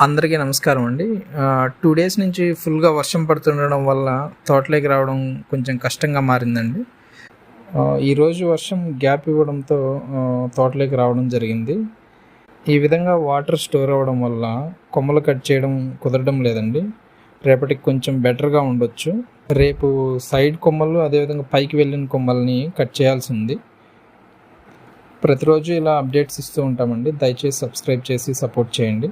అందరికీ నమస్కారం అండి. 2 డేస్ నుంచి ఫుల్గా వర్షం పడుతుండడం వల్ల తోటలోకి రావడం కొంచెం కష్టంగా మారిందండి. ఈరోజు వర్షం గ్యాప్ ఇవ్వడంతో తోటలోకి రావడం జరిగింది. ఈ విధంగా వాటర్ స్టోర్ అవ్వడం వల్ల కొమ్మలు కట్ చేయడం కుదరడం లేదండి. రేపటికి కొంచెం బెటర్గా ఉండొచ్చు. రేపు సైడ్ కొమ్మలు అదేవిధంగా పైకి వెళ్ళిన కొమ్మల్ని కట్ చేయాల్సి ఉంది. ప్రతిరోజు ఇలా అప్డేట్స్ ఇస్తూ ఉంటామండి. దయచేసి సబ్స్క్రైబ్ చేసి సపోర్ట్ చేయండి.